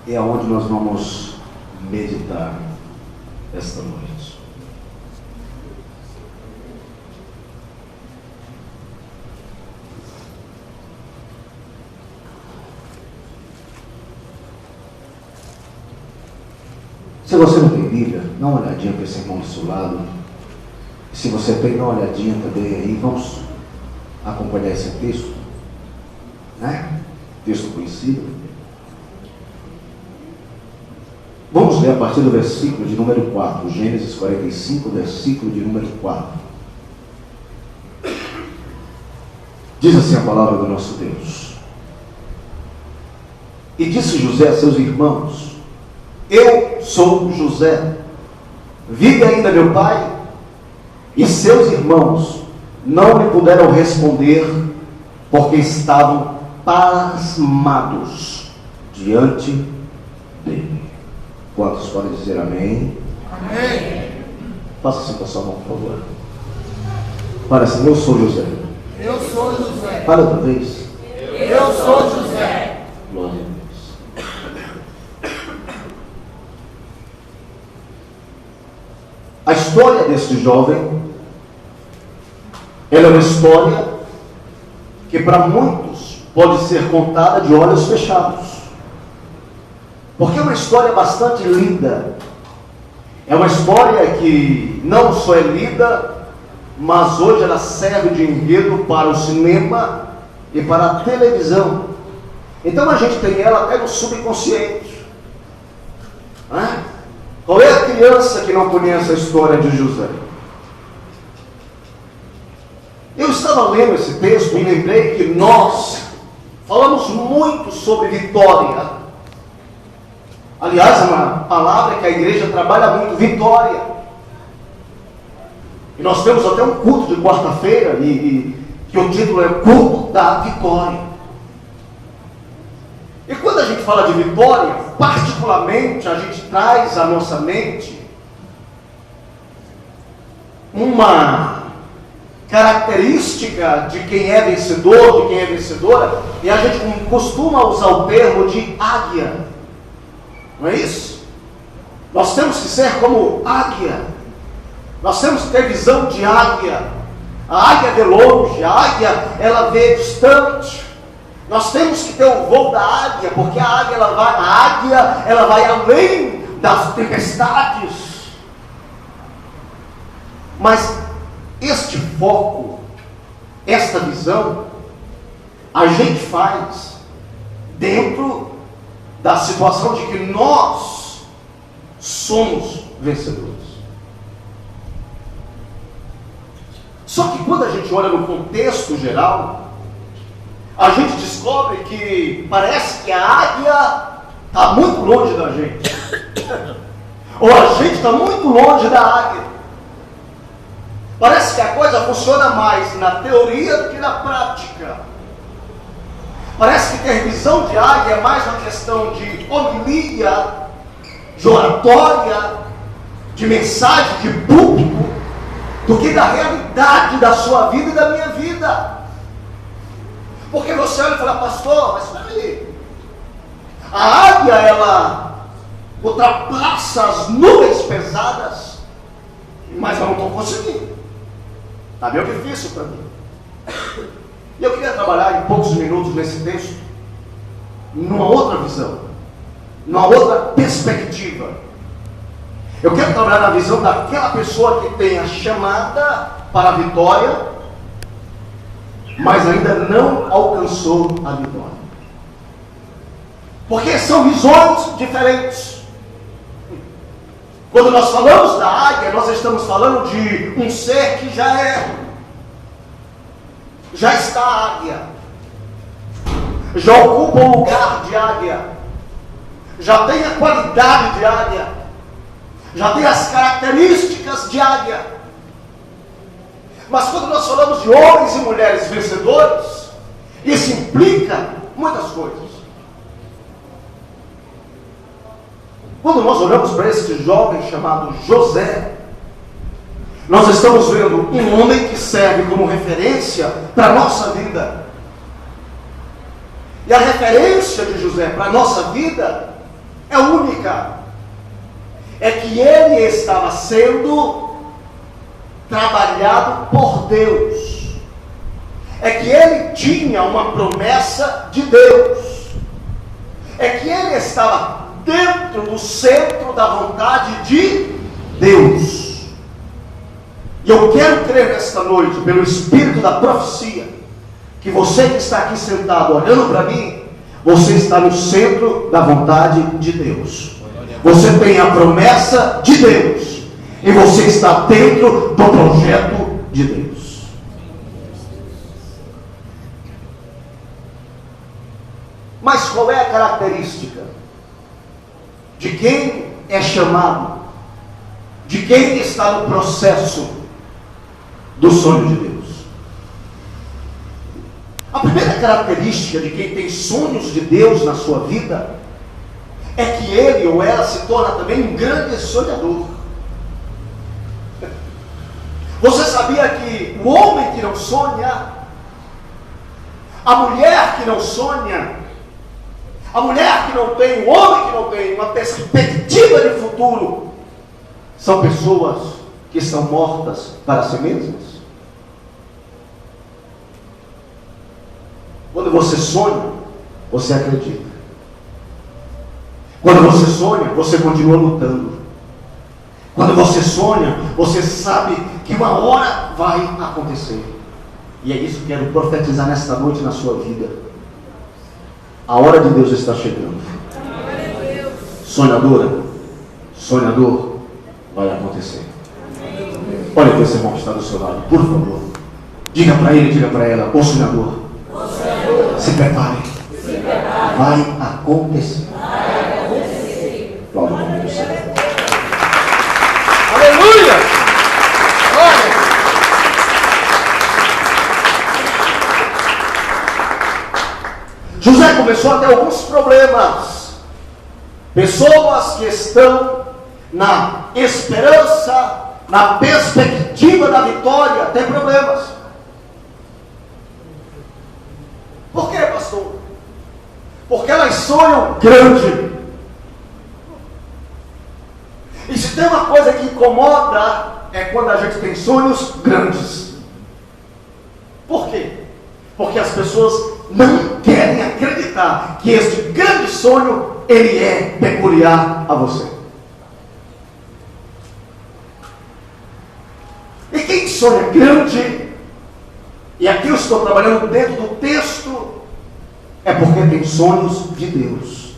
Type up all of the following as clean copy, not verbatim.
É aonde nós vamos meditar esta noite. Se você não tem Bíblia, dá uma olhadinha para esse irmão do seu lado. Se você tem, dá uma olhadinha também aí. Vamos acompanhar esse texto, né? Texto conhecido. Vamos ler a partir do versículo de número 4, Gênesis 45, versículo de número 4. Diz assim a palavra do nosso Deus. E disse José a seus irmãos: Eu sou José. Vive ainda meu pai? E seus irmãos não lhe puderam responder, porque estavam pasmados diante dele. Quantos podem dizer amém? Amém. Faça assim com a sua mão, por favor. Fala assim: eu sou José. Eu sou José. Fala outra vez. Eu sou José. Glória a Deus. A história deste jovem, ela é uma história que para muitos pode ser contada de olhos fechados. Porque é uma história bastante linda. É uma história que não só é lida, mas hoje ela serve de enredo para o cinema e para a televisão. Então a gente tem ela até no subconsciente. Qual é a criança que não conhece a história de José? Eu estava lendo esse texto e lembrei que nós falamos muito sobre vitória. Aliás, é uma palavra que a igreja trabalha muito, vitória. E nós temos até um culto de quarta-feira, que o título é Culto da Vitória. E quando a gente fala de vitória, particularmente, a gente traz à nossa mente uma característica de quem é vencedor, de quem é vencedora, e a gente costuma usar o termo de águia. Não é isso? Nós temos que ser como águia. Nós temos que ter visão de águia. A águia vê longe, a águia ela vê distante. Nós temos que ter o voo da águia, porque a águia ela vai além das tempestades. Mas este foco, esta visão, a gente faz dentro da situação de que nós somos vencedores. Só que quando a gente olha no contexto geral, a gente descobre que parece que a águia está muito longe da gente. Ou a gente está muito longe da águia. Parece que a coisa funciona mais na teoria do que na prática. Parece que ter visão de águia é mais uma questão de homilia, de oratória, de mensagem, de público, do que da realidade da sua vida e da minha vida. Porque você olha e fala: pastor, mas peraí, a águia ela ultrapassa as nuvens pesadas, mas eu não estou conseguindo. Está meio difícil para mim. E eu queria trabalhar em poucos minutos nesse texto, numa outra visão, numa outra perspectiva. Eu quero trabalhar na visão daquela pessoa que tem a chamada para a vitória, mas ainda não alcançou a vitória. Porque são visões diferentes. Quando nós falamos da águia, nós estamos falando de um ser que já está águia, já ocupa o lugar de águia, já tem a qualidade de águia, já tem as características de águia. Mas quando nós falamos de homens e mulheres vencedores, isso implica muitas coisas. Quando nós olhamos para esse jovem chamado José, nós estamos vendo um homem que serve como referência para a nossa vida. E a referência de José para a nossa vida é única. É que ele estava sendo trabalhado por Deus. É que ele tinha uma promessa de Deus. É que ele estava dentro do centro da vontade de Deus. E eu quero crer nesta noite, pelo Espírito da profecia, que você que está aqui sentado olhando para mim, você está no centro da vontade de Deus. Você tem a promessa de Deus. E você está dentro do projeto de Deus. Mas qual é a característica de quem é chamado, de quem está no processo do sonho de Deus? A primeira característica de quem tem sonhos de Deus na sua vida é que ele ou ela se torna também um grande sonhador. Você sabia que o homem que não sonha, a mulher que não sonha, a mulher que não tem, o homem que não tem uma perspectiva de futuro, são pessoas que estão mortas para si mesmas? Quando você sonha, você acredita. Quando você sonha, você continua lutando. Quando você sonha, você sabe que uma hora vai acontecer. E é isso que eu quero profetizar nesta noite na sua vida. A hora de Deus está chegando. Sonhadora, sonhador, vai acontecer. Olha para esse irmão que está do seu lado, por favor. Diga para ele, diga para ela, ô sonhador, se prepare. Vai acontecer. Aplauda o nome do Senhor. Aleluia! Glória! José começou a ter alguns problemas. Pessoas que estão na esperança, na perspectiva da vitória, têm problemas. Por quê, pastor? Porque elas sonham grande. E se tem uma coisa que incomoda, é quando a gente tem sonhos grandes. Por quê? Porque as pessoas não querem acreditar que este grande sonho, ele é peculiar a você. E quem sonha grande, e aqui eu estou trabalhando dentro do texto, é porque tem sonhos de Deus.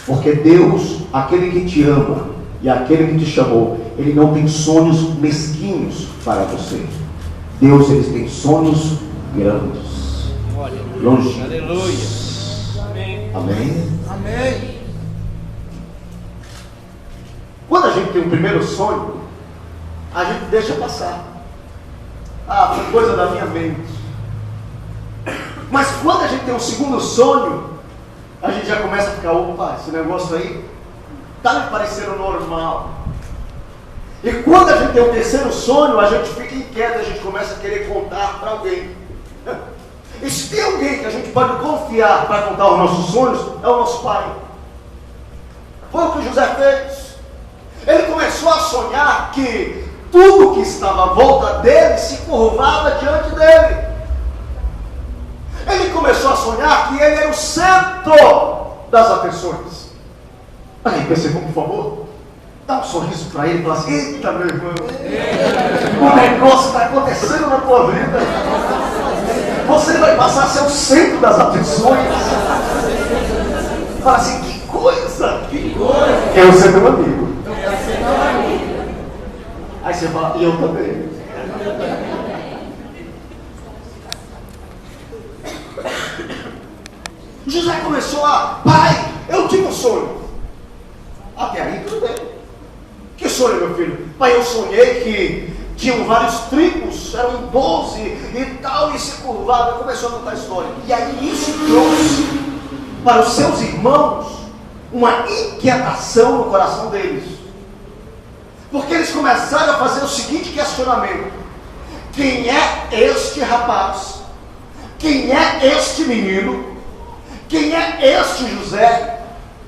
Porque Deus, aquele que te ama e aquele que te chamou, ele não tem sonhos mesquinhos para você. Deus, ele tem sonhos grandes, longínquos. Aleluia. Amém? Amém. Quando a gente tem um primeiro sonho, a gente deixa passar. Ah, foi coisa da minha mente. Mas quando a gente tem um segundo sonho, a gente já começa a ficar, opa, esse negócio aí está me parecendo normal. E quando a gente tem o terceiro sonho, a gente fica inquieto, a gente começa a querer contar para alguém. E se tem alguém que a gente pode confiar para contar os nossos sonhos, é o nosso pai. Foi o que José fez. Ele começou a sonhar que tudo que estava à volta dele se curvava diante dele. Ele começou a sonhar que ele era o centro das atenções. Aí, percebam, por favor, dá um sorriso para ele e fala assim: eita, meu irmão, o negócio está acontecendo na tua vida. Você vai passar a ser o centro das atenções. Fala assim: que coisa, que coisa. Eu ser meu amigo. Aí você fala: e eu também. José começou a: pai, eu tive um sonho. Até aí tudo bem. Que sonho, meu filho? Pai, eu sonhei que tinham vários tribos, eram 12 e tal, e se curvava. Começou a contar a história. E aí isso trouxe para os seus irmãos uma inquietação no coração deles. Porque eles começaram a fazer o seguinte questionamento: quem é este rapaz? Quem é este menino Quem é este José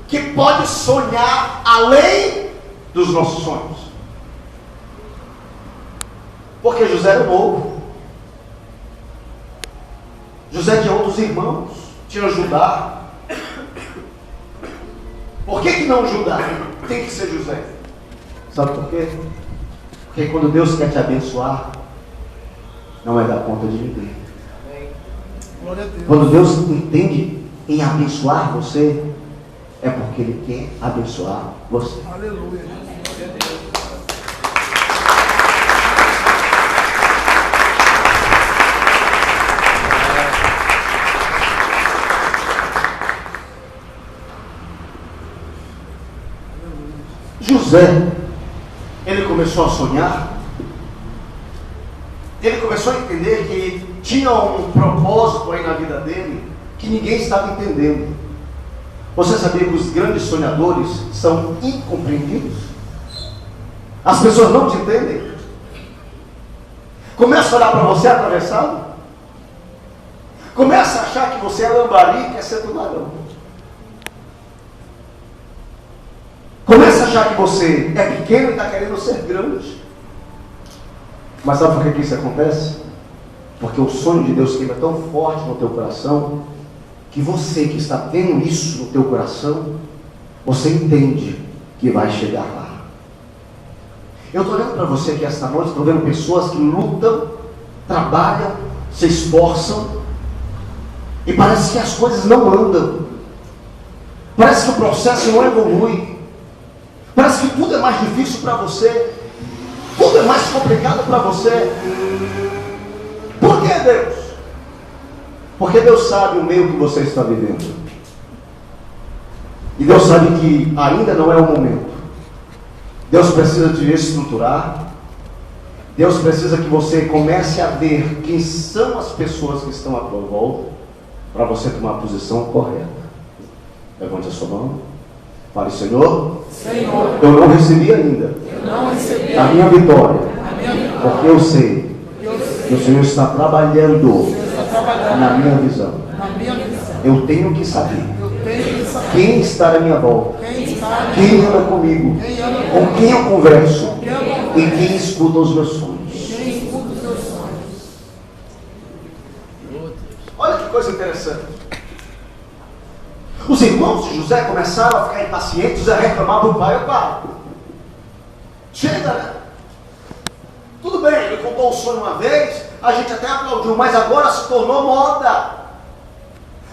que pode sonhar além dos nossos sonhos? Porque José era novo. José tinha outros irmãos, tinha Judá. Por que não Judá? Tem que ser José. Sabe por quê? Porque quando Deus quer te abençoar, não vai dar conta de ninguém. Glória a Deus. Quando Deus entende em abençoar você, é porque Ele quer abençoar você. Aleluia. Glória a Deus. José, ele começou a sonhar, ele começou a entender que tinha um propósito aí na vida dele, que ninguém estava entendendo. Você sabia que os grandes sonhadores são incompreendidos? As pessoas não te entendem. Começa a olhar para você atravessado, começa a achar que você é lambari e quer ser tubarão. Começa a achar que você é pequeno e está querendo ser grande. Mas sabe por que isso acontece? Porque o sonho de Deus queima tão forte no teu coração, que você que está vendo isso no teu coração, você entende que vai chegar lá. Eu estou olhando para você aqui esta noite, estou vendo pessoas que lutam, trabalham, se esforçam, e parece que as coisas não andam. Parece que o processo não evolui. Parece que tudo é mais difícil para você. Tudo é mais complicado para você. Por que, Deus? Porque Deus sabe o meio que você está vivendo. E Deus sabe que ainda não é o momento. Deus precisa te estruturar. Deus precisa que você comece a ver quem são as pessoas que estão à tua volta, para você tomar a posição correta. Levante a sua mão. Fale, Senhor, eu não recebi ainda a minha vitória, porque eu sei que o Senhor está trabalhando na minha visão. Eu tenho que saber quem está à minha volta, quem anda comigo, com quem eu converso e quem escuta os meus sonhos. Olha que coisa interessante. Os irmãos de José começaram a ficar impacientes, a reclamar do pai. Pai, chega, né? Tudo bem, ele contou o sonho uma vez, a gente até aplaudiu, mas agora se tornou moda.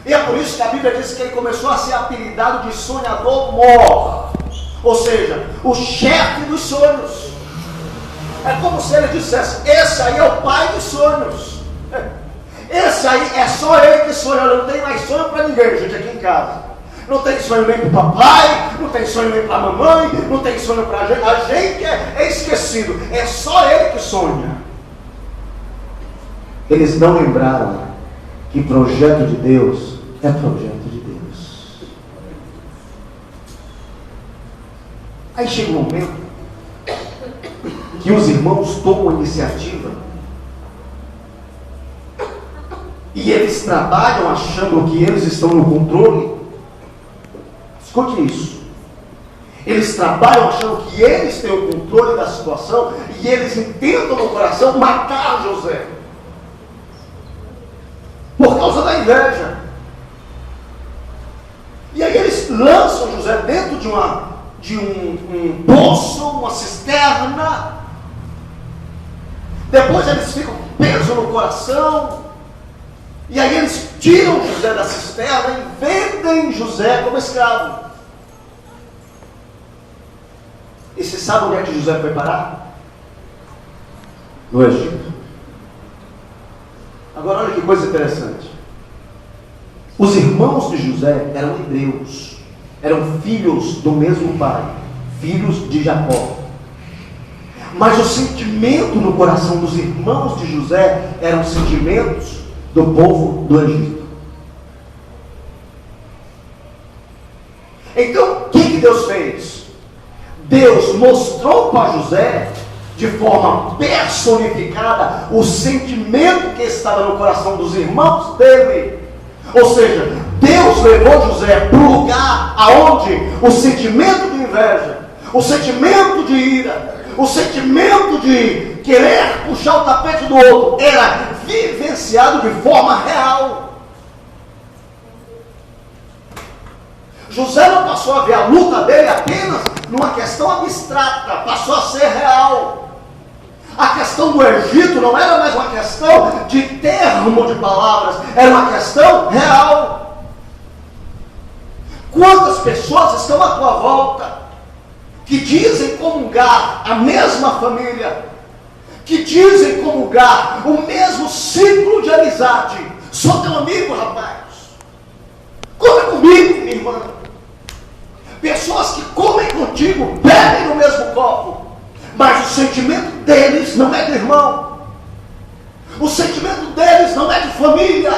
E é por isso que a Bíblia diz que ele começou a ser apelidado de sonhador mor, ou seja, o chefe dos sonhos. É como se ele dissesse: esse aí é o pai dos sonhos. Esse aí é só ele que sonha. Eu não tenho mais sonho para ninguém, gente, aqui em casa. Não tem sonho nem para o papai, não tem sonho nem para a mamãe, não tem sonho para a gente. A gente é esquecido. É só ele que sonha. Eles não lembraram que projeto de Deus é projeto de Deus. Aí chega um momento que os irmãos tomam a iniciativa e eles trabalham achando que eles estão no controle. Escute isso. Eles trabalham achando que eles têm o controle da situação e eles intentam no coração matar José. Por causa da inveja. E aí eles lançam José dentro de um poço, uma cisterna. Depois eles ficam com peso no coração. E aí eles tiram José da cisterna e vendem José como escravo. E você sabe onde é que José foi parar? No Egito. Agora olha que coisa interessante. Os irmãos de José eram hebreus. Eram filhos do mesmo pai. Filhos de Jacó. Mas o sentimento no coração dos irmãos de José eram sentimentos do povo do Egito. Então, o que Deus fez? Deus mostrou para José, de forma personificada, o sentimento que estava no coração dos irmãos dele. Ou seja, Deus levou José para o lugar aonde o sentimento de inveja, o sentimento de ira, o sentimento de querer puxar o tapete do outro era vivenciado de forma real. José não passou a ver a luta dele apenas numa questão abstrata, passou a ser real. A questão do Egito não era mais uma questão de termo de palavras, era uma questão real. Quantas pessoas estão à tua volta que dizem comungar a mesma família, que dizem comungar o mesmo ciclo de amizade? Sou teu amigo, rapaz. Come comigo, minha irmã. Pessoas que comem contigo, bebem no mesmo copo, mas o sentimento deles não é de irmão, o sentimento deles não é de família,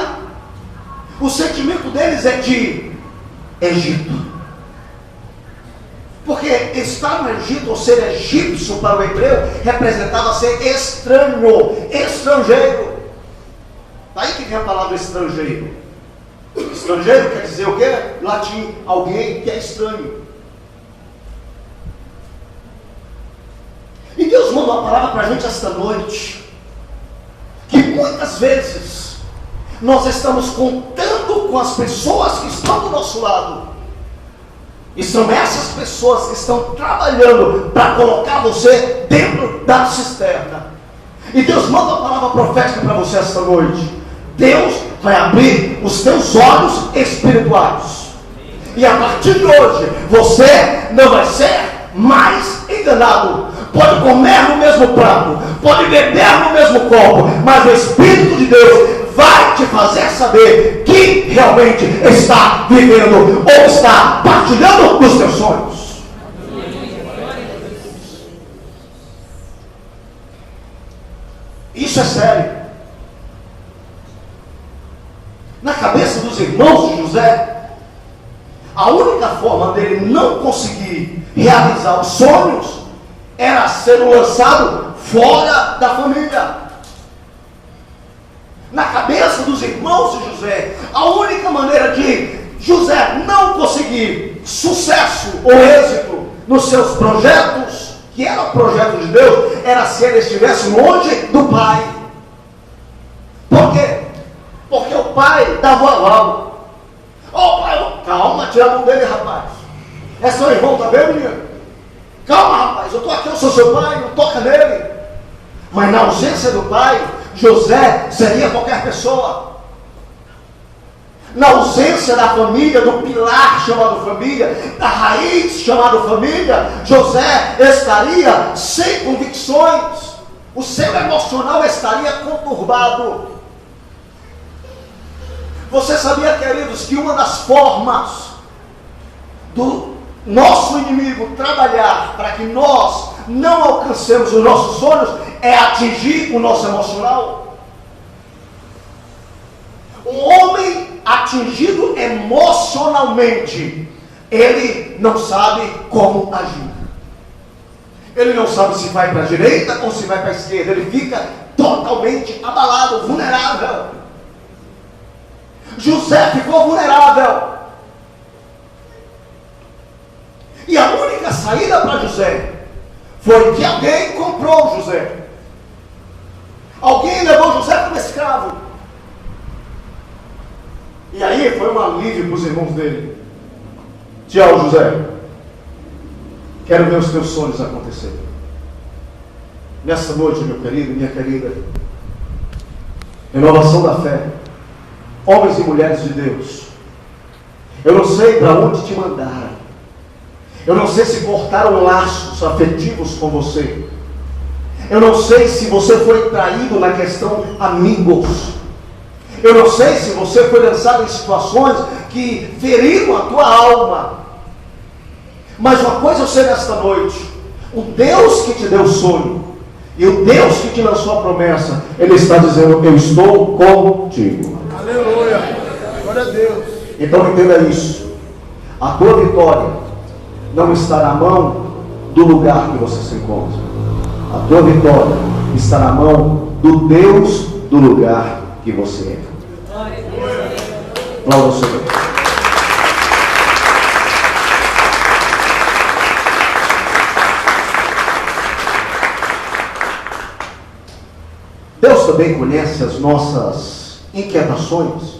o sentimento deles é de Egito. Porque estar no Egito, ou ser egípcio para o hebreu, representava ser estranho, estrangeiro. Daí que vem a palavra estrangeiro. Estrangeiro quer dizer o quê? Latim, alguém que é estranho. E Deus manda uma palavra para a gente esta noite, que muitas vezes nós estamos contando com as pessoas que estão do nosso lado, e são essas pessoas que estão trabalhando para colocar você dentro da cisterna. E Deus manda uma palavra profética para você esta noite. Deus vai abrir os teus olhos espirituais, e a partir de hoje você não vai ser mais enganado. Pode comer no mesmo prato, pode beber no mesmo copo, mas o Espírito de Deus vai te fazer saber que realmente está vivendo ou está partilhando dos teus sonhos. Isso é sério. Na cabeça dos irmãos de José, a única forma dele não conseguir realizar os sonhos era ser lançado fora da família. Na cabeça dos irmãos de José, a única maneira de José não conseguir sucesso ou êxito nos seus projetos, que era o projeto de Deus, era se ele estivesse longe do pai. Por quê? Porque o pai dava o aval. Ô pai, calma, tira a mão dele, rapaz. É seu irmão, tá bem, menino? Calma, rapaz, eu estou aqui, eu sou seu pai, não toca nele. Mas na ausência do pai, José seria qualquer pessoa. Na ausência da família, do pilar chamado família, da raiz chamada família, José estaria sem convicções. O seu emocional estaria conturbado. Você sabia, queridos, que uma das formas do nosso inimigo trabalhar para que nós não alcancemos os nossos sonhos é atingir o nosso emocional? Um homem atingido emocionalmente, ele não sabe como agir. Ele não sabe se vai para a direita ou se vai para a esquerda. Ele fica totalmente abalado, vulnerável. José ficou vulnerável. E a única saída para José foi que alguém comprou José. Alguém levou José como escravo. E aí foi um alívio para os irmãos dele. Tchau, José. Quero ver os teus sonhos acontecerem. Nessa noite, meu querido, minha querida, renovação da fé, homens e mulheres de Deus, eu não sei para onde te mandaram. Eu não sei se cortaram laços afetivos com você. Eu não sei se você foi traído na questão amigos. Eu não sei se você foi lançado em situações que feriram a tua alma. Mas uma coisa eu sei nesta noite: o Deus que te deu o sonho e o Deus que te lançou a promessa, Ele está dizendo: eu estou contigo. Aleluia, glória a Deus. Então entenda isso: a tua vitória não está na mão do lugar que você se encontra. A tua vitória está na mão do Deus do lugar que você é. Aplauda o Senhor. Deus também conhece as nossas inquietações.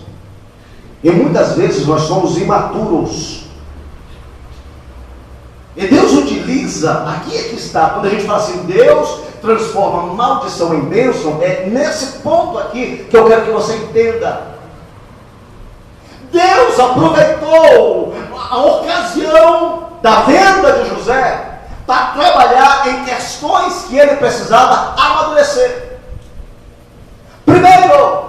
E muitas vezes nós somos imaturos. E Deus utiliza, aqui é que está, quando a gente fala assim, Deus transforma maldição em bênção, é nesse ponto aqui que eu quero que você entenda. Deus aproveitou a ocasião da venda de José para trabalhar em questões que ele precisava amadurecer. Primeiro,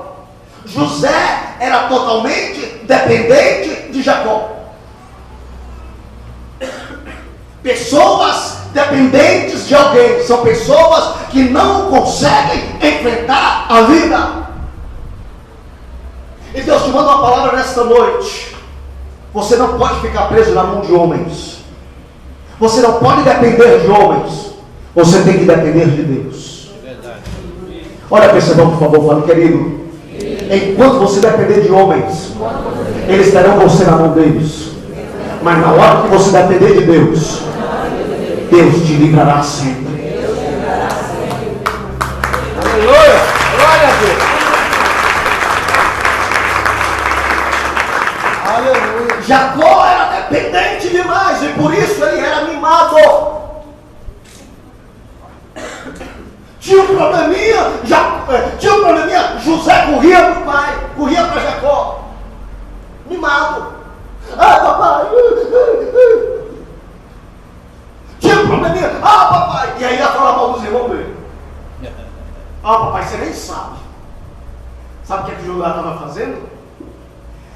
José era totalmente dependente de Jacó. Pessoas dependentes de alguém são pessoas que não conseguem enfrentar a vida. E Deus te manda uma palavra nesta noite. Você não pode ficar preso na mão de homens. Você não pode depender de homens. Você tem que depender de Deus. Olha para esse irmão, por favor, fala, querido. Enquanto você depender de homens, eles terão você na mão deles. Mas na hora que você depender de Deus, Deus te livrará sempre. Aleluia! Glória a Deus! Aleluia! Jacó era dependente demais e por isso ele era mimado. Tinha um probleminha, José corria para o pai, corria para Jacó. Mimado. Ah, papai. Tinha um probleminha. Ah, papai. E aí ia falar mal dos irmãos dele. Ah, papai, você nem sabe. Sabe o que Judá estava fazendo?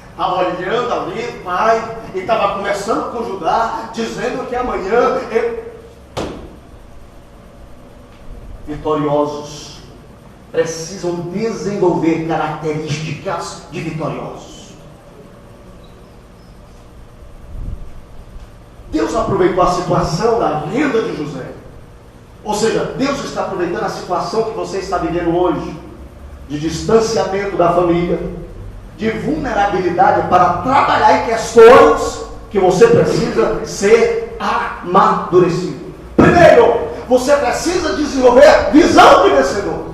Estava olhando ali, pai, e estava conversando com Judá, dizendo que amanhã vitoriosos precisam desenvolver características de vitoriosos. Deus aproveitou a situação da venda de José. Ou seja, Deus está aproveitando a situação que você está vivendo hoje, de distanciamento da família, de vulnerabilidade, para trabalhar em questões que você precisa ser amadurecido. Primeiro, você precisa desenvolver visão de vencedor.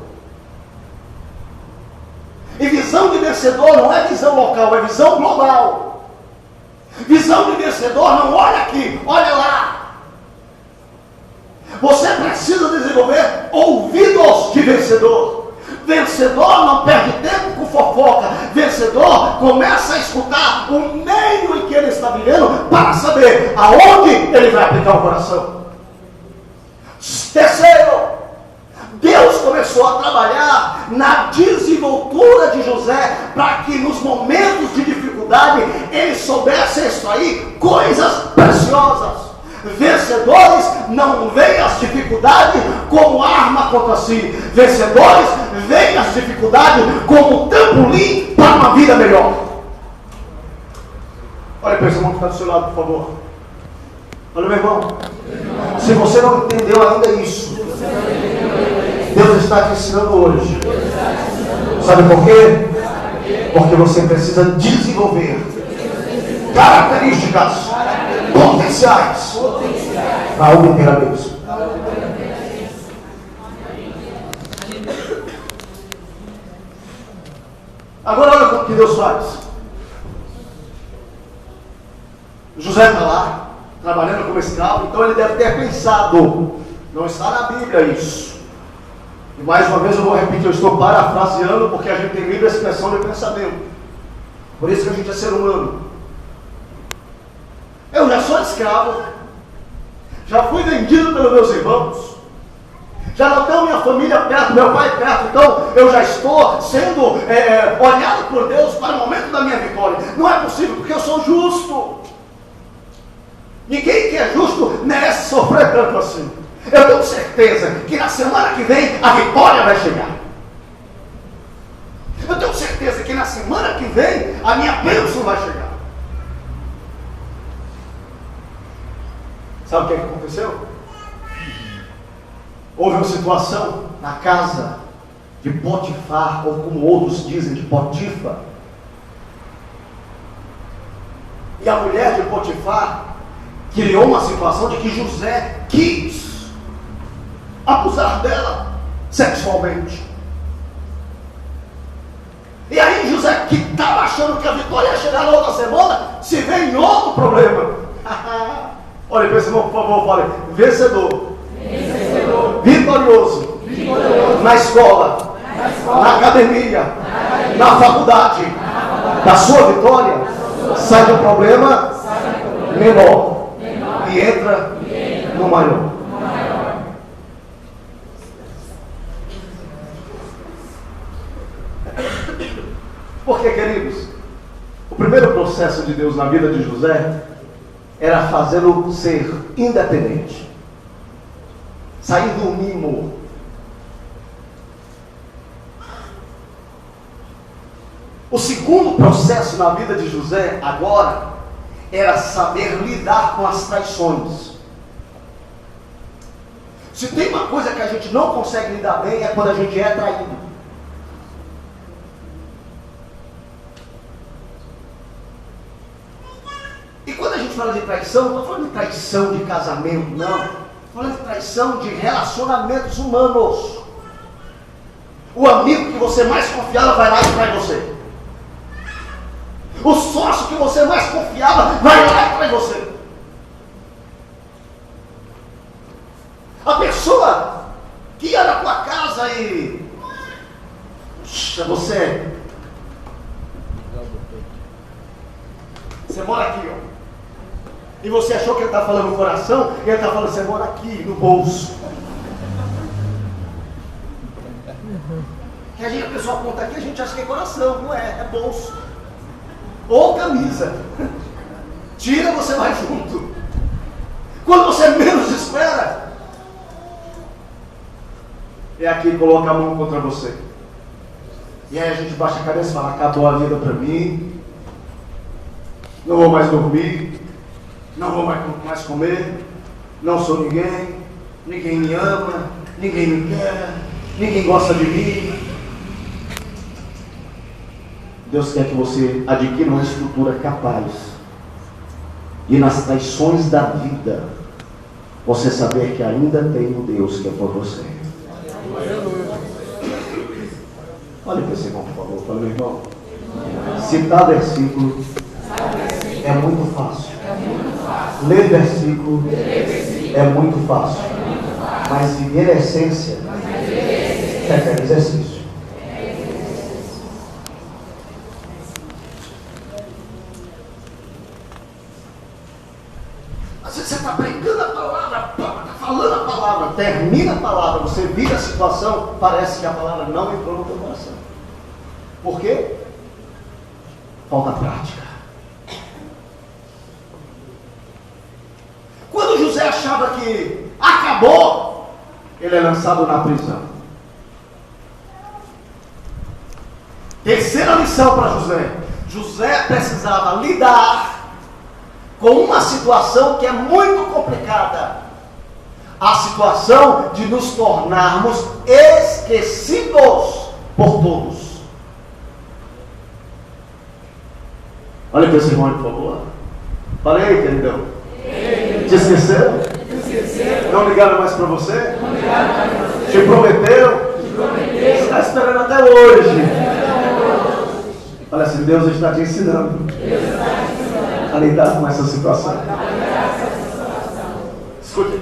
E visão de vencedor não é visão local, é visão global. Visão de vencedor não olha aqui, olha lá. Você precisa desenvolver ouvidos de vencedor. Vencedor não perde tempo com fofoca. Vencedor começa a escutar o meio em que ele está vivendo para saber aonde ele vai aplicar o coração. Terceiro, Deus começou a trabalhar na desenvoltura de José para que nos momentos de dificuldade ele soubesse extrair coisas preciosas. Vencedores não veem as dificuldades como arma contra si. Vencedores veem as dificuldades como um trampolim para uma vida melhor. Olha para esse irmão que está do seu lado, por favor. Olha, meu irmão. Se você não entendeu ainda isso, Deus está te ensinando hoje. Sabe por quê? Porque você precisa desenvolver características potenciais para obter a bênção. Agora olha o que Deus faz. José está lá, trabalhando como escravo, então ele deve ter pensado, não está na Bíblia isso. E mais uma vez eu vou repetir, eu estou parafraseando porque a gente tem livre expressão de pensamento. Por isso que a gente é ser humano. Eu já sou escravo, já fui vendido pelos meus irmãos, já não tenho minha família perto, meu pai perto, então eu já estou sendo olhado por Deus para o momento da minha vitória. Não é possível, porque eu sou justo. Ninguém que é justo merece sofrer tanto assim. Eu tenho certeza que na semana que vem a vitória vai chegar. Eu tenho certeza que na semana que vem a minha bênção vai chegar. Sabe o que aconteceu? Houve uma situação na casa de Potifar, ou como outros dizem, de Potifa. E a mulher de Potifar criou uma situação de que José quis abusar dela sexualmente. E aí José, que estava achando que a vitória ia chegar na outra semana, se vê em outro problema. Olha para esse irmão, por favor, fale: vencedor, vitorioso, na escola, na academia, na faculdade, da sua vitória, sai do problema menor e entra no maior. Porque, queridos, o primeiro processo de Deus na vida de José era fazê-lo ser independente, sair do mimo. O segundo processo na vida de José agora era saber lidar com as traições. Se tem uma coisa que a gente não consegue lidar bem, é quando a gente é traído. E quando a gente fala de traição, não estou falando de traição de casamento, não. Estou falando de traição de relacionamentos humanos. O amigo que você mais confiava vai lá e trai você. O sócio que você mais confiava vai lá e trai você. A pessoa que ia na tua casa e... Puxa, você mora aqui, ó. E você achou que ele está falando no coração, e ele está falando: você mora aqui, no bolso. E a pessoa aponta aqui, a gente acha que é coração. Não é, é bolso. Ou camisa. Tira, você vai junto. Quando você menos espera, é aqui que coloca a mão contra você. E aí a gente baixa a cabeça e fala: acabou a vida para mim, não vou mais dormir, não vou mais comer, não sou ninguém, ninguém me ama, ninguém me quer, ninguém gosta de mim. Deus quer que você adquira uma estrutura capaz e nas traições da vida você saber que ainda tem um Deus que é por você. Olha para esse irmão, por favor. Fala: meu irmão, citar versículo é muito fácil. Ler versículo é muito fácil. Mas viver a essência requer exercício. Às vezes você está pregando a palavra, está falando a palavra, termina a palavra, você vira a situação, parece que a palavra não entrou no teu coração. Por quê? Falta prática. Quando José achava que acabou, ele é lançado na prisão. Terceira lição para José: José precisava lidar com uma situação que é muito complicada, a situação de nos tornarmos esquecidos por todos. Olha para esse irmão, por favor. Fala aí, queridão. Te esqueceram? Não ligaram mais para você? Te prometeram? Você está esperando até hoje. Olha assim, Deus está te ensinando a lidar com essa situação. Escute.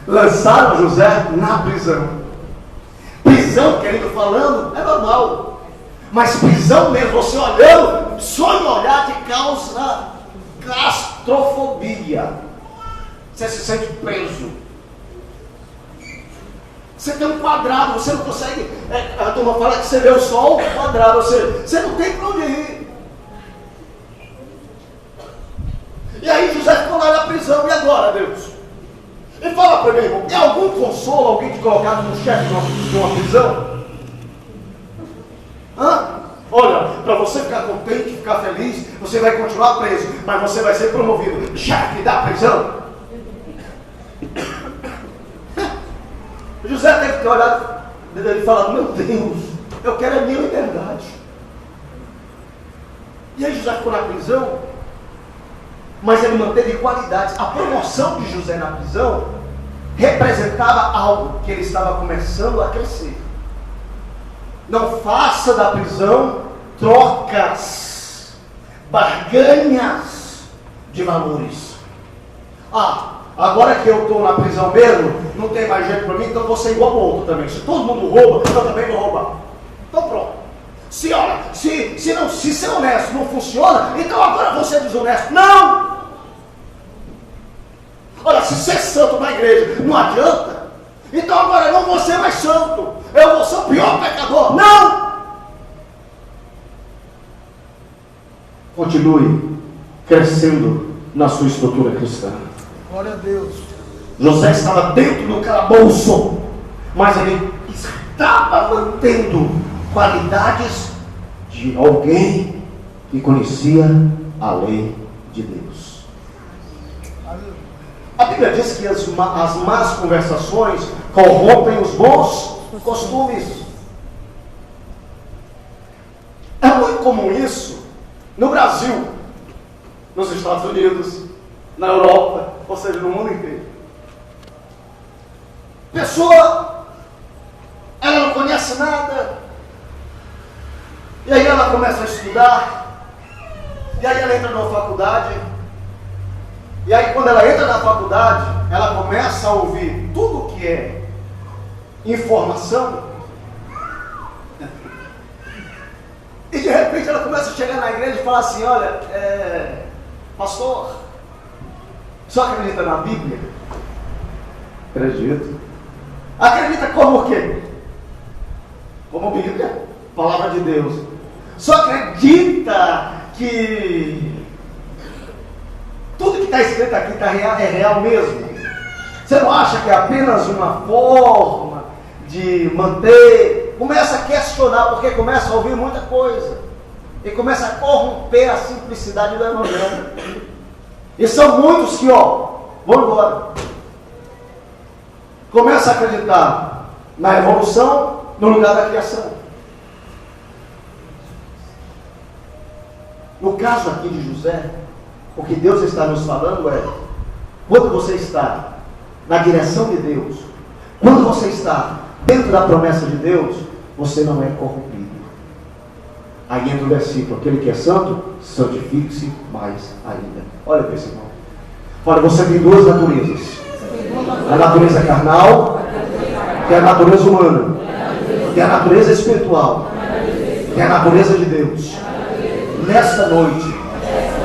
Lançaram José na prisão. Prisão, querido, falando, é normal. Mas prisão mesmo, você olhando, só em olhar te causa claustrofobia. Você se sente preso. Você tem um quadrado, você não consegue. A turma fala que você vê o sol quadrado, você não tem para onde ir. E aí José ficou lá na prisão. E agora, Deus? E fala para mim, irmão, tem algum consolo alguém te colocado no chefe de uma prisão? Olha, para você ficar contente, ficar feliz, você vai continuar preso, mas você vai ser promovido chefe da prisão. José teve que olhar e falar: meu Deus, eu quero a minha liberdade. E aí José ficou na prisão. mas ele manteve qualidades. A promoção de José na prisão representava algo que ele estava começando a crescer. Não faça da prisão trocas, barganhas de valores. Agora que eu estou na prisão mesmo, não tem mais jeito para mim, então eu vou ser igual ao outro também. Se todo mundo rouba, eu também vou roubar. Então pronto. Se ser honesto não funciona, então agora eu vou ser desonesto. Não! Olha, se ser santo na igreja não adianta, então agora eu não vou ser mais santo. Eu vou ser o pior pecador. Não! Continue crescendo na sua estrutura cristã. Glória a Deus. José estava dentro do calabouço, mas ele estava mantendo qualidades de alguém que conhecia a lei de Deus. A Bíblia diz que as más conversações corrompem os bons costumes. É muito comum isso no Brasil, nos Estados Unidos, na Europa, ou seja, no mundo inteiro. Pessoa, ela não conhece nada, e aí ela começa a estudar, e aí ela entra numa faculdade, e aí quando ela entra na faculdade, ela começa a ouvir tudo que é informação, e de repente ela começa a chegar na igreja e falar assim: olha, pastor, só acredita na Bíblia? Acredito. Acredita como o quê? Como Bíblia, palavra de Deus. Só acredita que tudo que está escrito aqui é real mesmo? Você não acha que é apenas uma forma de manter? Começa a questionar, porque começa a ouvir muita coisa e começa a corromper a simplicidade do Evangelho. E são muitos que, vão embora. Começa a acreditar na evolução no lugar da criação. No caso aqui de José, o que Deus está nos falando é: quando você está na direção de Deus, quando você está dentro da promessa de Deus, você não é corrompido. Aí entra o versículo: aquele que é santo, santifique-se mais ainda. Olha para esse irmão. Olha, você tem duas naturezas: a natureza carnal, que é a natureza humana, que é a natureza espiritual, que é a natureza de Deus. Nesta noite,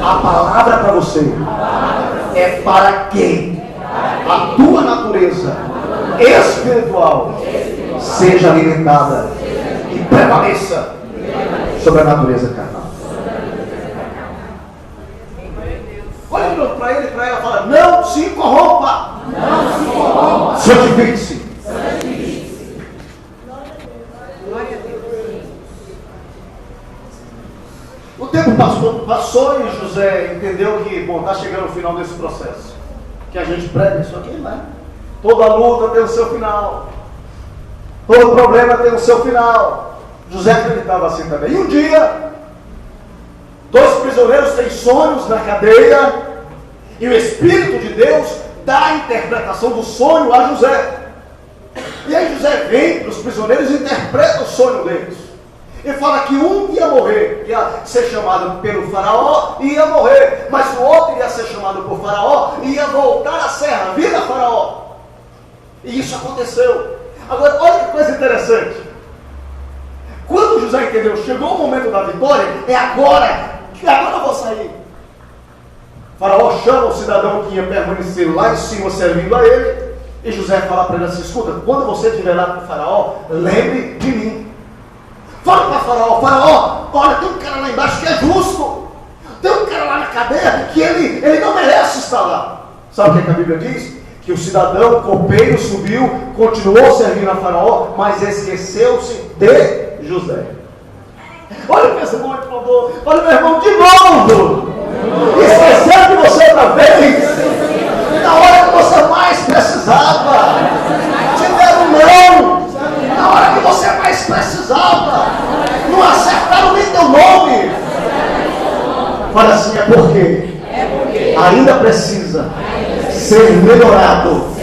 a palavra para você é para que a tua natureza espiritual seja alimentada e prevaleça sobre a natureza carnal. Olha para ele e para ela, fala: não se corrompa, santifique-se. O tempo passou e José entendeu que, está chegando o final desse processo, que a gente prega isso aqui, né? Toda luta tem o seu final, todo problema tem o seu final. José acreditava assim também. E um dia, dois prisioneiros têm sonhos na cadeia, e o Espírito de Deus dá a interpretação do sonho a José. E aí José vem para os prisioneiros e interpreta o sonho deles. E fala que um ia morrer, ia ser chamado pelo faraó e ia morrer, mas o outro ia ser chamado por faraó e ia voltar a servir a faraó. E isso aconteceu. Agora, olha que coisa interessante. Quando José entendeu, chegou o momento da vitória, é agora eu vou sair. O faraó chama o cidadão que ia permanecer lá em cima servindo a ele, e José fala para ele assim: escuta, quando você estiver lá com o faraó, lembre de mim. Fala para o faraó, olha, tem um cara lá embaixo que é justo, tem um cara lá na cadeia que ele não merece estar lá. Sabe o que a Bíblia diz? Que o cidadão copeiro subiu, continuou servindo a faraó, mas esqueceu-se de José. Olha para esse irmão, por favor. Olha, meu irmão, de novo. Esqueceu de você outra vez. Na hora que você mais precisava. Te deram não. Na hora que você mais precisava. Não acertaram nem teu nome. Olha assim, é porque a ainda precisa ser melhorado.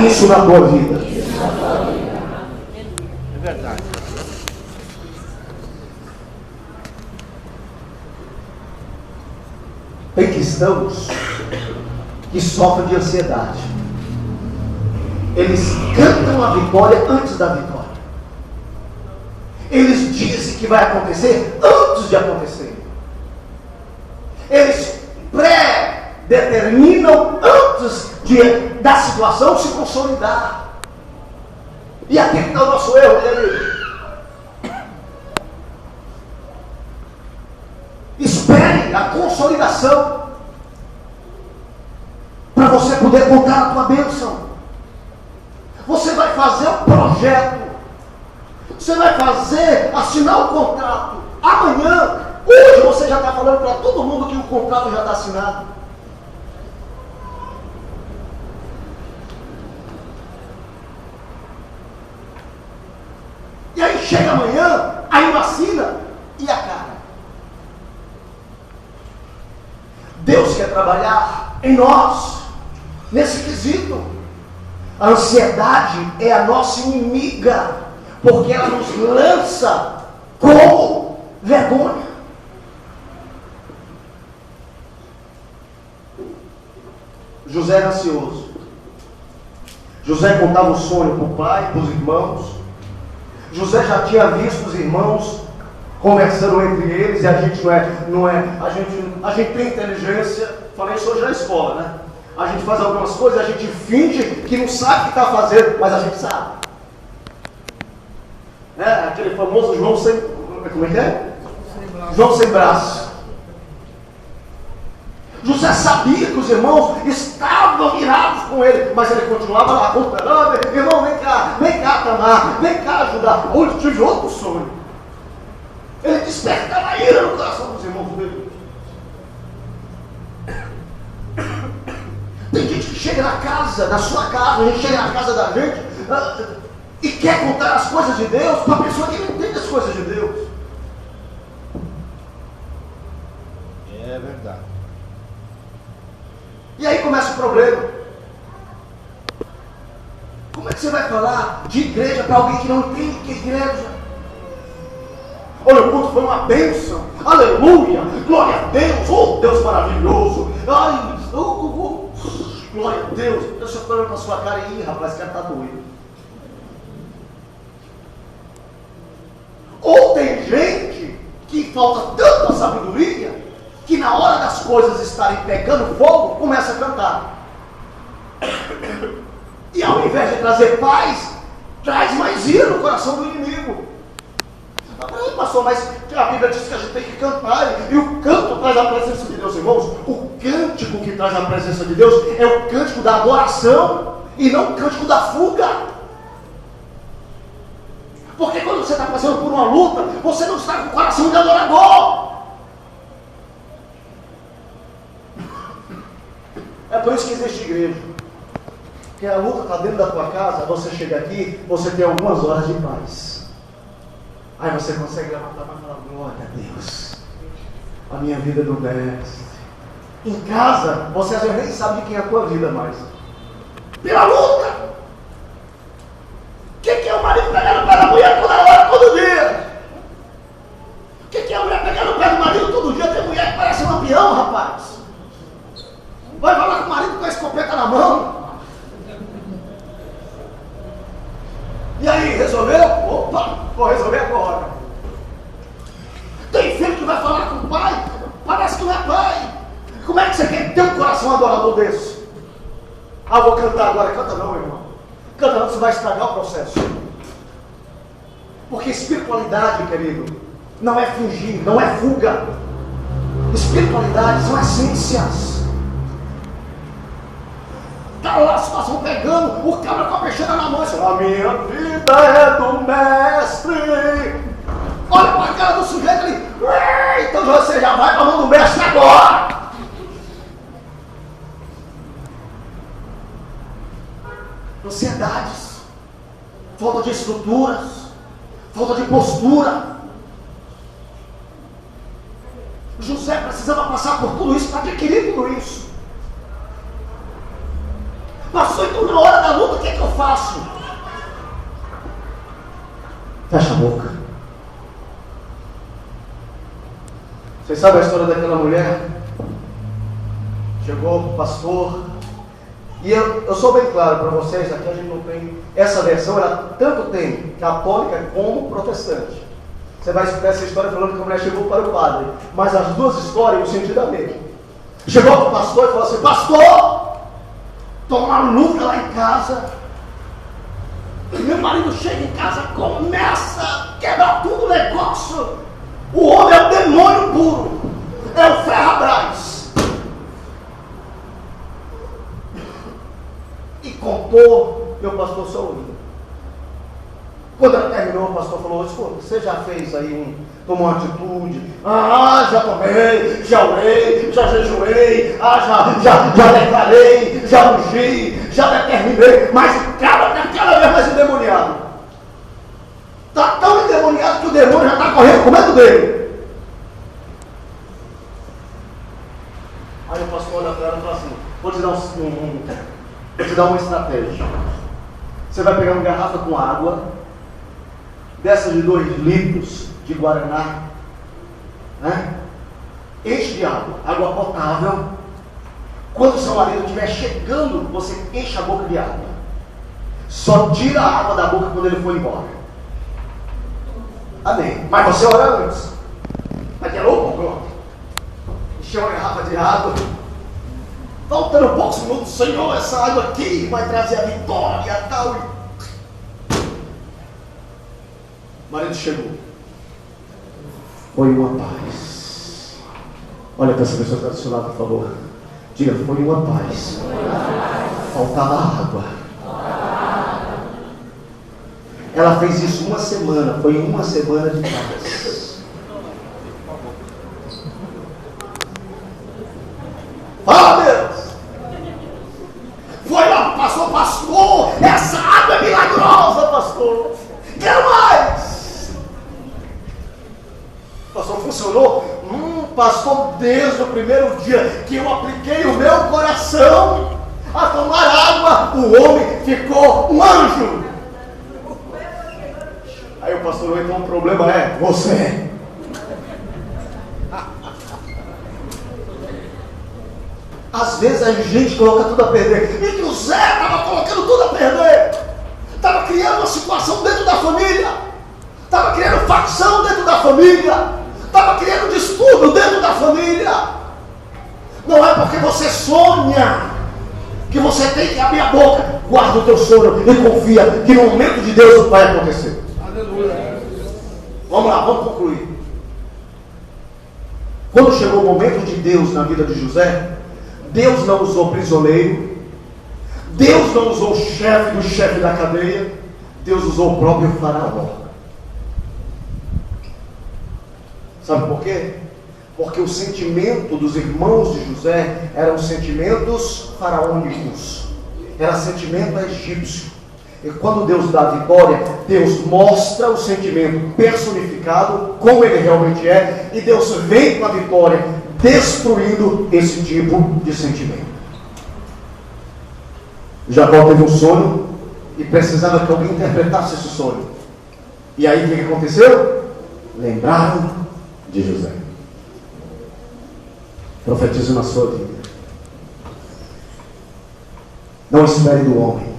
Isso na tua vida. É verdade. Tem cristãos que sofrem de ansiedade. Eles cantam a vitória antes da vitória. Eles dizem que vai acontecer antes de acontecer. Eles pré-determinam antes da situação se consolidar. E aqui está o nosso erro, querido. Espere a consolidação para você poder contar a tua bênção. Você vai fazer o projeto, você vai assinar o contrato. Amanhã, hoje você já está falando para todo mundo que o contrato já está assinado. E aí chega amanhã, aí não assina e a cara. Deus quer trabalhar em nós, nesse quesito. A ansiedade é a nossa inimiga, porque ela nos lança como vergonha. José era ansioso. José contava o sonho para o pai, para os irmãos. José já tinha visto os irmãos conversando entre eles, e a gente a gente tem inteligência. Falei isso hoje na escola, né? A gente faz algumas coisas, a gente finge que não sabe o que está fazendo, mas a gente sabe. Aquele famoso João sem... Como é que é? João sem braço. José sabia que os irmãos estavam virados com ele, mas ele continuava lá contando: irmão, vem cá, Tamar, vem cá ajudar. Hoje tive outro sonho. Ele despertava a ira no coração dos irmãos dele. Tem gente que chega na sua casa, a gente chega na casa da gente e quer contar as coisas de Deus para a pessoa que não entende as coisas de Deus. É verdade. E aí começa o problema. Como é que você vai falar de igreja para alguém que não entende o que é igreja? Olha, o culto foi uma bênção. Aleluia, glória a Deus. Oh, Deus maravilhoso. Ai, glória a Deus. Deixa eu falar para sua cara aí, rapaz, esse cara está doido. Ou tem gente que falta tanta sabedoria que na hora das coisas estarem pegando fogo, começa a cantar. E ao invés de trazer paz, traz mais ira no coração do inimigo. Peraí, pastor, mas a Bíblia diz que a gente tem que cantar, e o canto traz a presença de Deus, irmãos. O cântico que traz a presença de Deus é o cântico da adoração, e não o cântico da fuga. Porque quando você está passando por uma luta, você não está com o coração de adorador. É por isso que existe igreja. Porque a luta está dentro da tua casa, você chega aqui, você tem algumas horas de paz. Aí você consegue levantar para falar: glória a Deus, a minha vida é do mestre. Em casa, você às vezes nem sabe de quem é a tua vida mais. Pela luta. O que é o marido pegando no pé da mulher toda hora, todo dia? O que é a mulher pegando no pé do marido todo dia? Tem mulher que parece um lampião, rapaz. Vai falar com o marido com a escopeta na mão. E aí, resolveu? Opa, vou resolver agora. Tem filho que vai falar com o pai, parece que não é pai. Como é que você quer ter um coração adorador desse? Ah, vou cantar agora. Canta não, irmão. Canta não, você vai estragar o processo. Porque espiritualidade, querido, não é fingir, não é fuga. Espiritualidade são essências. Está lá a situação pegando, o cabra com a peixeira na mão. A minha vida é do mestre. Olha para a cara do sujeito ali. Então você já vai para a mão do mestre agora. Ansiedades, falta de estruturas, falta de postura. José precisava passar por tudo isso para adquirir tudo isso. pastor, então na hora da luta, o que é que eu faço? Fecha a boca. Vocês sabem a história daquela mulher? Chegou o pastor, e eu sou bem claro para vocês, aqui a gente não tem, essa versão ela tanto tem católica como protestante. Você vai escutar essa história falando que a mulher chegou para o padre, mas as duas histórias, o sentido é o mesmo. Chegou para o pastor e falou assim: pastor, estou uma luta lá em casa, meu marido chega em casa, começa a quebrar tudo o negócio, o homem é o demônio puro, é o Ferrabras. E contou, meu pastor só ouviu. Quando ela terminou, o pastor falou: escuta, você já fez aí tomou uma atitude? Já tomei, já orei, já jejuei, já declarei, já ungi, já determinei, mas o cara está cada vez mais endemoniado. Está tão endemoniado que o demônio já está correndo com medo dele. Aí o pastor olha para ela e fala assim: vou te dar uma estratégia. Você vai pegar uma garrafa com água, dessa de 2 litros de Guaraná, né? Enche de água potável. Quando o seu marido estiver chegando, você enche a boca de água. Só tira a água da boca quando ele for embora. Amém. Mas você ora antes. Mas é louco, pronto. Encheu uma garrafa de água. Faltando poucos minutos, Senhor, essa água aqui vai trazer a vitória e tal. O marido chegou. Foi uma paz. Olha para essa pessoa que está do seu lado, por favor. Diga: foi uma paz. Faltava água. Ela fez isso uma semana. Foi uma semana de paz. Fala, Deus! Foi lá, pastor, essa água é milagrosa, pastor. Quero mais. Pastor, funcionou? Pastor, desde o primeiro dia que eu apliquei o meu coração a tomar água, o homem ficou um anjo. Aí o pastor: então o problema é você. Às vezes a gente coloca tudo a perder. E José estava colocando tudo a perder. Estava criando uma situação dentro da família. Estava criando facção dentro da família. Estava criando distúrbio dentro da família. Não é porque você sonha que você tem que abrir a boca. Guarda o teu sonho e confia que no momento de Deus vai acontecer. Aleluia. Vamos lá, vamos concluir. Quando chegou o momento de Deus na vida de José, Deus não usou prisioneiro, Deus não usou o chefe do chefe da cadeia, Deus usou o próprio faraó. Sabe por quê? Porque o sentimento dos irmãos de José eram sentimentos faraônicos, era sentimento egípcio. E quando Deus dá a vitória, Deus mostra o sentimento personificado, como ele realmente é, e Deus vem com a vitória, destruindo esse tipo de sentimento. Jacó teve um sonho e precisava que alguém interpretasse esse sonho. E aí o que aconteceu? Lembraram de José. Profetizo na sua vida. Não espere do homem,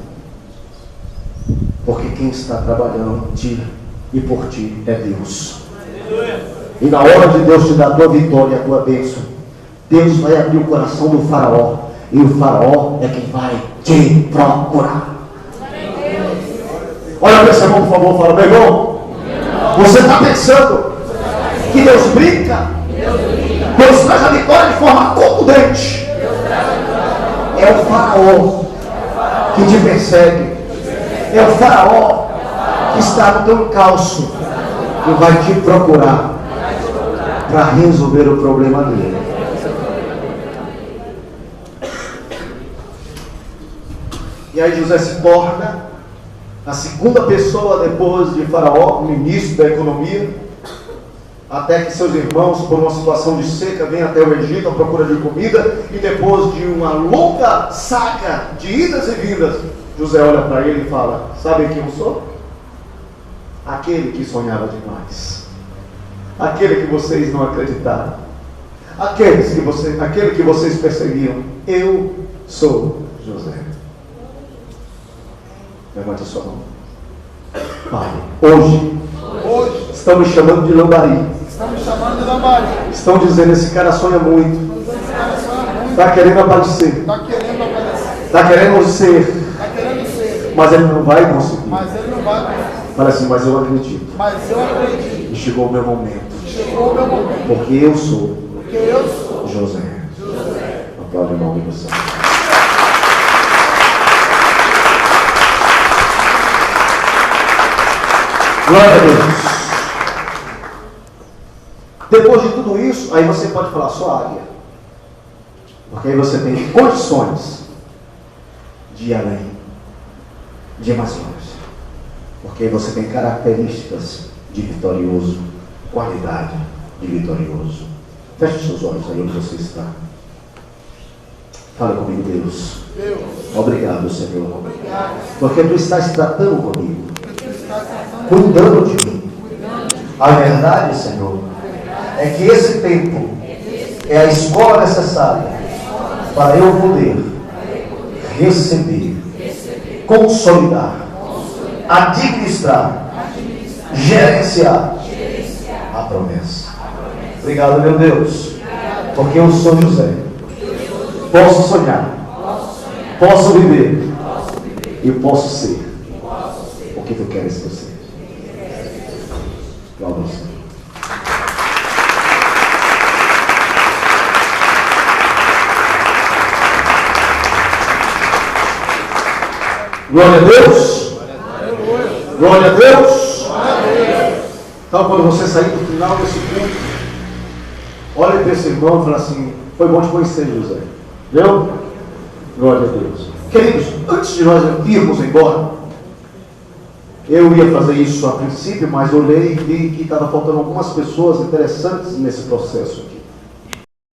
porque quem está trabalhando tira e por ti é Deus. E na hora de Deus te dar a tua vitória e a tua bênção, Deus vai abrir o coração do faraó, e o faraó é quem vai te procurar. Olha para esse irmão, por favor, fala: meu irmão, você está pensando que Deus brinca? Deus traz a vitória de forma contundente. É o faraó que te persegue, é o faraó que está no teu encalço, que vai te procurar para resolver o problema dele. E aí José se torna a segunda pessoa depois de Faraó, ministro da economia, até que seus irmãos, por uma situação de seca, venham até o Egito à procura de comida, e depois de uma longa saga de idas e vindas, José olha para ele e fala: sabe quem eu sou? Aquele que sonhava demais, aquele que vocês não acreditaram, aquele que vocês perseguiam. Eu sou José. Levante a sua mão. Pai, hoje estão me chamando de lambari. Estão dizendo: esse cara sonha muito. Está querendo aparecer. Está querendo ser. Mas ele não vai conseguir. Fala assim: mas eu acredito. E chegou o meu momento. Porque eu sou José. Aplaude o nome do Senhor. Glória a Deus. Depois de tudo isso, aí você pode falar: sua águia. Porque aí você tem condições de ir além, de ir mais longe. Porque aí você tem características de vitorioso, qualidade de vitorioso. Feche os seus olhos aí onde você está. Fala comigo: Deus. Obrigado, Senhor. Porque tu estás tratando comigo, cuidando de mim. A verdade, Senhor, é que esse tempo é a escola necessária para eu poder receber, consolidar, administrar, gerenciar a promessa. Obrigado, meu Deus, porque eu sou José. Posso sonhar, posso viver e posso ser o que tu queres que eu seja. Glória ao Senhor. Glória a Deus. Glória a Deus. Então, quando você sair do final desse culto, olhe para esse irmão e fala assim: foi bom te conhecer, José. Viu? Glória a Deus. Queridos, antes de nós irmos embora, eu ia fazer isso a princípio, mas olhei e vi que estava faltando algumas pessoas interessantes nesse processo.